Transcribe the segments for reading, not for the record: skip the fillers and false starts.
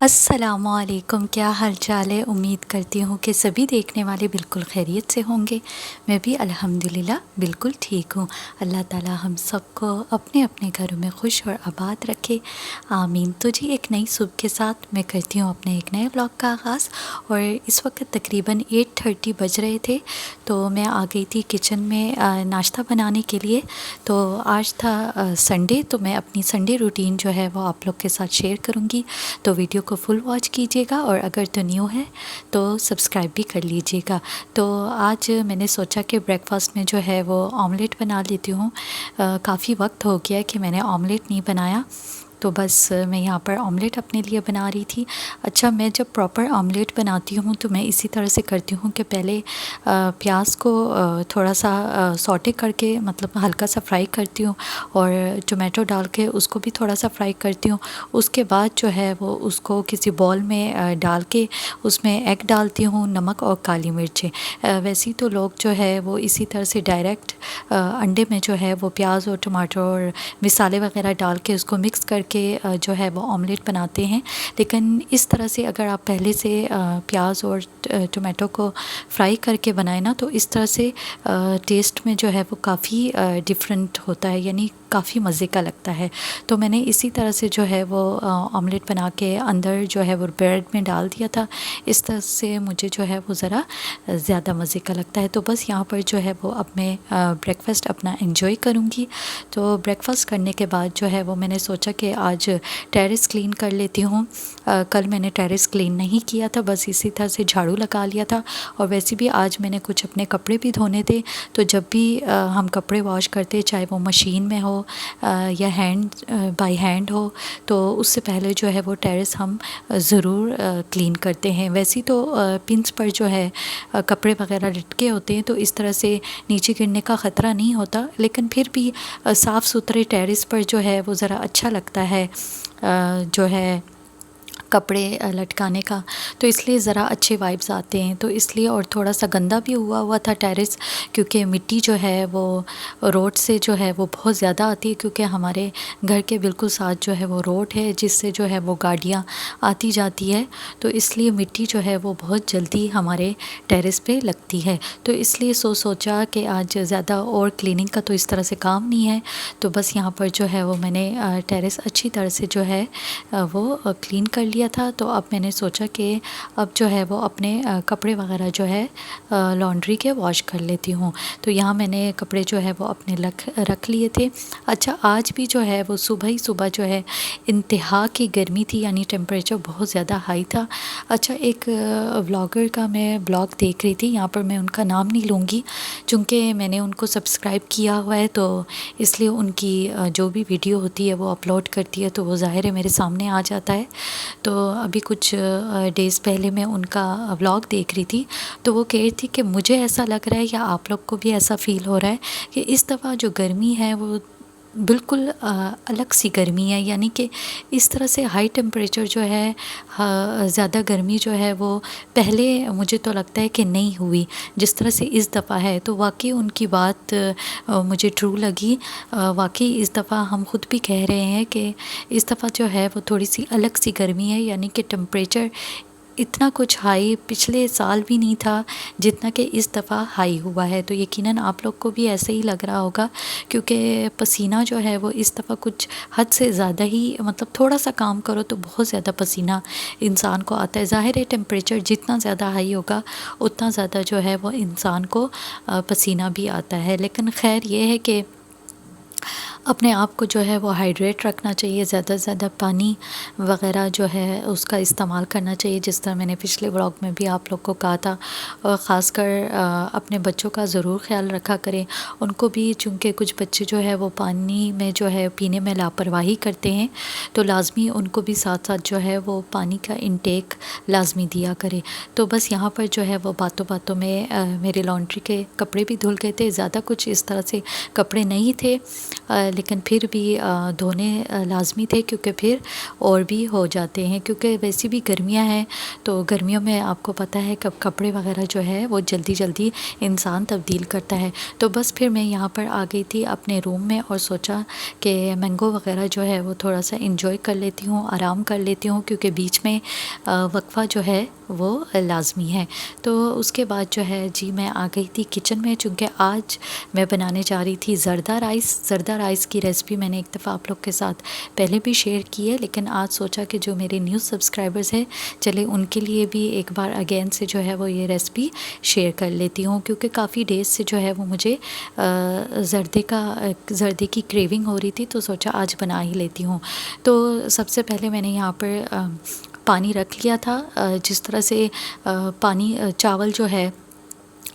अस्सलामुअलैकुम, क्या हाल चाल है। उम्मीद करती हूँ कि सभी देखने वाले बिल्कुल खैरियत से होंगे। मैं भी अल्हम्दुलिल्लाह बिल्कुल ठीक हूँ। अल्लाह ताला हम सबको अपने अपने घरों में खुश और आबाद रखे, आमीन। तो जी, एक नई सुबह के साथ मैं करती हूँ अपने एक नए व्लॉग का आगाज़। और इस वक्त तकरीबन 8:30 बज रहे थे, तो मैं आ गई थी किचन में नाश्ता बनाने के लिए। तो आज था संडे, तो मैं अपनी संडे रूटीन जो है वो आप लोग के साथ शेयर करूँगी। तो वीडियो को फुल वॉच कीजिएगा, और अगर तो न्यू है तो सब्सक्राइब भी कर लीजिएगा। तो आज मैंने सोचा कि ब्रेकफास्ट में जो है वो ऑमलेट बना लेती हूँ। काफ़ी वक्त हो गया कि मैंने ऑमलेट नहीं बनाया, तो बस मैं यहाँ पर ऑमलेट अपने लिए बना रही थी। अच्छा, मैं जब प्रॉपर ऑमलेट बनाती हूँ तो मैं इसी तरह से करती हूँ कि पहले प्याज को थोड़ा सा सौटे करके, मतलब हल्का सा फ्राई करती हूँ, और टोमेटो डाल के उसको भी थोड़ा सा फ्राई करती हूँ। उसके बाद जो है वो उसको किसी बॉल में डाल के उसमें एग डालती हूँ, नमक और काली मिर्चें। वैसे तो लोग जो है वो इसी तरह से डायरेक्ट अंडे में जो है वो प्याज और टमाटर और मिसाले वगैरह डाल के उसको मिक्स करके जो है वो ऑमलेट बनाते हैं। लेकिन इस तरह से अगर आप पहले से प्याज और टोमेटो को फ्राई करके बनाए ना, तो इस तरह से टेस्ट में जो है वो काफ़ी डिफरेंट होता है, यानी काफ़ी मज़े का लगता है। तो मैंने इसी तरह से जो है वो ऑमलेट बना के अंदर जो है वो ब्रेड में डाल दिया था। इस तरह से मुझे जो है वो ज़रा ज़्यादा मज़े का लगता है। तो बस यहाँ पर जो है वो अब मैं ब्रेकफास्ट अपना एंजॉय करूँगी। तो ब्रेकफास्ट करने के बाद जो है वो मैंने सोचा कि आज टेरेस क्लीन कर लेती हूँ। कल मैंने टेरेस क्लीन नहीं किया था, बस इसी तरह से झाड़ू लगा लिया था। और वैसे भी आज मैंने कुछ अपने कपड़े भी धोने थे। तो जब भी हम कपड़े वॉश करते, चाहे वो मशीन में हो या बाय हैंड हो, तो उससे पहले जो है वो टेरेस हम ज़रूर क्लीन करते हैं। वैसे तो पिंस पर जो है कपड़े वगैरह लटके होते हैं, तो इस तरह से नीचे गिरने का ख़तरा नहीं होता, लेकिन फिर भी साफ़ सुथरे टेरेस पर जो है वो ज़रा अच्छा लगता है जो है कपड़े लटकाने का। तो इसलिए ज़रा अच्छे वाइब्स आते हैं, तो इसलिए। और थोड़ा सा गंदा भी हुआ था टेरेस, क्योंकि मिट्टी जो है वो रोड से जो है वो बहुत ज़्यादा आती है, क्योंकि हमारे घर के बिल्कुल साथ जो है वो रोड है, जिससे जो है वो गाड़ियाँ आती जाती है। तो इसलिए मिट्टी जो है वो बहुत जल्दी हमारे टेरेस पे लगती है। तो इसलिए सोचा कि आज ज़्यादा और क्लीनिंग का तो इस तरह से काम नहीं है, तो बस यहाँ पर जो है वो मैंने टेरेस अच्छी तरह से जो है वो क्लीन कर लिया था। तो अब मैंने सोचा कि अब जो है वो अपने कपड़े वगैरह जो है लॉन्ड्री के वॉश कर लेती हूँ। तो यहाँ मैंने कपड़े जो है वो अपने रख लिए थे। अच्छा, आज भी जो है वो सुबह ही सुबह जो है इंतहा की गर्मी थी, यानी टेम्परेचर बहुत ज़्यादा हाई था। अच्छा, एक व्लॉगर का मैं ब्लॉग देख रही थी, यहाँ पर मैं उनका नाम नहीं लूँगी चूँकि मैंने उनको सब्सक्राइब किया हुआ है, तो इसलिए उनकी जो भी वीडियो होती है वो अपलोड करती है, तो वो ज़ाहिर है मेरे सामने आ जाता है। तो अभी कुछ डेज़ पहले मैं उनका व्लॉग देख रही थी, तो वो कह रही थी कि मुझे ऐसा लग रहा है, या आप लोग को भी ऐसा फ़ील हो रहा है, कि इस दफ़ा जो गर्मी है वो बिल्कुल अलग सी गर्मी है। यानी कि इस तरह से हाई टेम्परेचर जो है, ज़्यादा गर्मी जो है वो पहले मुझे तो लगता है कि नहीं हुई जिस तरह से इस दफ़ा है। तो वाकई उनकी बात मुझे ट्रू लगी। वाकई इस दफ़ा हम ख़ुद भी कह रहे हैं कि इस दफ़ा जो है वो थोड़ी सी अलग सी गर्मी है, यानी कि टेम्परेचर इतना कुछ हाई पिछले साल भी नहीं था जितना कि इस दफ़ा हाई हुआ है। तो यकीनन आप लोग को भी ऐसे ही लग रहा होगा, क्योंकि पसीना जो है वो इस दफ़ा कुछ हद से ज़्यादा ही, मतलब थोड़ा सा काम करो तो बहुत ज़्यादा पसीना इंसान को आता है। ज़ाहिर है टेम्परेचर जितना ज़्यादा हाई होगा उतना ज़्यादा जो है वो इंसान को पसीना भी आता है। लेकिन खैर ये है कि अपने आप को जो है वो हाइड्रेट रखना चाहिए, ज़्यादा से ज़्यादा पानी वग़ैरह जो है उसका इस्तेमाल करना चाहिए, जिस तरह मैंने पिछले व्लॉग में भी आप लोग को कहा था। और ख़ासकर अपने बच्चों का ज़रूर ख्याल रखा करें। उनको भी, चूँकि कुछ बच्चे जो है वो पानी में जो है पीने में लापरवाही करते हैं, तो लाज़मी उनको भी साथ साथ जो है वो पानी का इंटेक लाज़मी दिया करें। तो बस यहाँ पर जो है वो बातों बातों में मेरे लॉन्ड्री के कपड़े भी धुल गए थे। ज़्यादा कुछ इस तरह से कपड़े नहीं थे, लेकिन फिर भी धोने लाज़मी थे, क्योंकि फिर और भी हो जाते हैं, क्योंकि वैसे भी गर्मियाँ हैं। तो गर्मियों में आपको पता है कब कपड़े वगैरह जो है वो जल्दी जल्दी इंसान तब्दील करता है। तो बस फिर मैं यहाँ पर आ गई थी अपने रूम में और सोचा कि मैंगो वगैरह जो है वो थोड़ा सा इंजॉय कर लेती हूँ, आराम कर लेती हूँ, क्योंकि बीच में वक्फ़ा जो है वो लाज़मी है। तो उसके बाद जो है जी मैं आ गई थी किचन में, चूँकि आज मैं बनाने जा रही थी ज़र्दा राइस। ज़र्दा राइस की रेसिपी मैंने एक दफ़ा आप लोग के साथ पहले भी शेयर की है, लेकिन आज सोचा कि जो मेरे न्यू सब्सक्राइबर्स हैं, चले उनके लिए भी एक बार अगेन से जो है वो ये रेसिपी शेयर कर लेती हूँ, क्योंकि काफ़ी डेज़ से जो है वो मुझे ज़र्दे की क्रेविंग हो रही थी, तो सोचा आज बना ही लेती हूँ। तो सबसे पहले मैंने यहाँ पर पानी रख लिया था। जिस तरह से पानी चावल जो है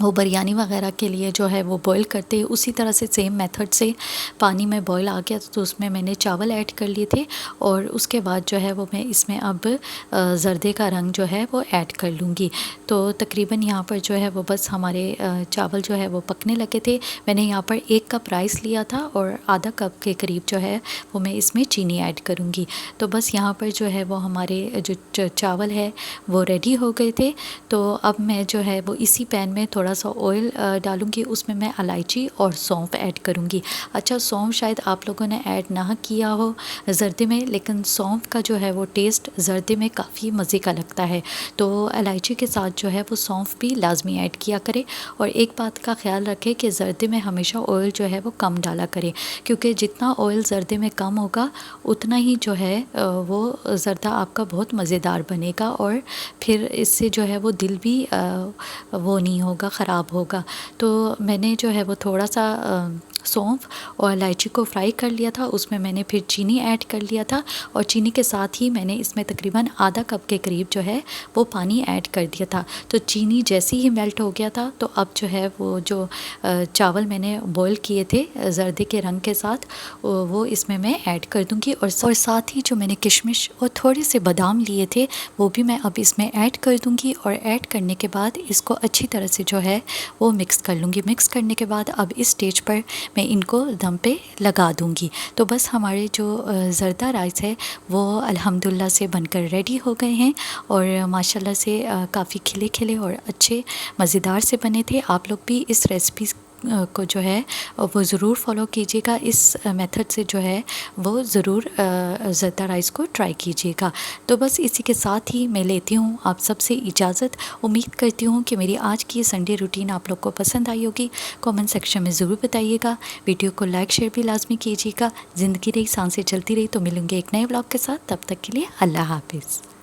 वो बिरयानी वगैरह के लिए जो है वो बॉईल करते हैं, उसी तरह से सेम मेथड से पानी में बॉईल आ गया, तो उसमें मैंने चावल ऐड कर लिए थे। और उसके बाद जो है वो मैं इसमें अब ज़र्दे का रंग जो है वो ऐड कर लूँगी। तो तकरीबन यहाँ पर जो है वो बस हमारे चावल जो है वो पकने लगे थे। मैंने यहाँ पर 1 कप राइस लिया था और आधा कप के करीब जो है वो मैं इसमें चीनी ऐड करूँगी। तो बस यहाँ पर जो है वो हमारे जो चावल है वो रेडी हो गए थे। तो अब मैं जो है वो इसी पैन में थोड़ा सा ऑयल डालूँगी, उसमें मैं इलायची और सौंफ ऐड करूँगी। अच्छा, सौंफ शायद आप लोगों ने ऐड ना किया हो ज़र्दे में, लेकिन सौंफ का जो है वो टेस्ट ज़र्दे में काफ़ी मज़े का लगता है। तो इलायची के साथ जो है वो सौंफ भी लाजमी ऐड किया करें। और एक बात का ख्याल रखें कि ज़र्दे में हमेशा ऑयल जो है वो कम डाला करें, क्योंकि जितना ऑयल ज़र्दे में कम होगा उतना ही जो है वो ज़र्दा आपका बहुत मज़ेदार बनेगा, और फिर इससे जो है वो दिल भी वो नहीं होगा, ख़राब होगा। तो मैंने जो है वो थोड़ा सा सौंफ और इलायची को फ्राई कर लिया था, उसमें मैंने फिर चीनी ऐड कर लिया था, और चीनी के साथ ही मैंने इसमें तकरीबन आधा कप के करीब जो है वो पानी ऐड कर दिया था। तो चीनी जैसे ही मेल्ट हो गया था, तो अब जो है वो जो चावल मैंने बॉईल किए थे ज़र्दे के रंग के साथ, वो इसमें मैं ऐड कर दूँगी। और साथ ही जो मैंने किशमिश और थोड़े से बादाम लिए थे वो भी मैं अब इसमें ऐड कर दूँगी। और ऐड करने के बाद इसको अच्छी तरह से जो है वो मिक्स कर लूँगी। मिक्स करने के बाद अब इस स्टेज पर मैं इनको दम पे लगा दूँगी। तो बस हमारे जो ज़र्दा राइस है वो अल्हम्दुलिल्लाह से बनकर रेडी हो गए हैं, और माशाल्लाह से काफ़ी खिले खिले और अच्छे मज़ेदार से बने थे। आप लोग भी इस रेसिपी को जो है वो ज़रूर फॉलो कीजिएगा। इस मेथड से जो है वो ज़रूर ज़र्दा राइस को ट्राई कीजिएगा। तो बस इसी के साथ ही मैं लेती हूँ आप सबसे इजाज़त। उम्मीद करती हूँ कि मेरी आज की संडे रूटीन आप लोग को पसंद आई होगी। कमेंट सेक्शन में ज़रूर बताइएगा। वीडियो को लाइक शेयर भी लाजमी कीजिएगा। ज़िंदगी रही, सांसें चलती रही। तो मिलूँगी एक नए व्लॉग के साथ, तब तक के लिए अल्लाह हाफिज़।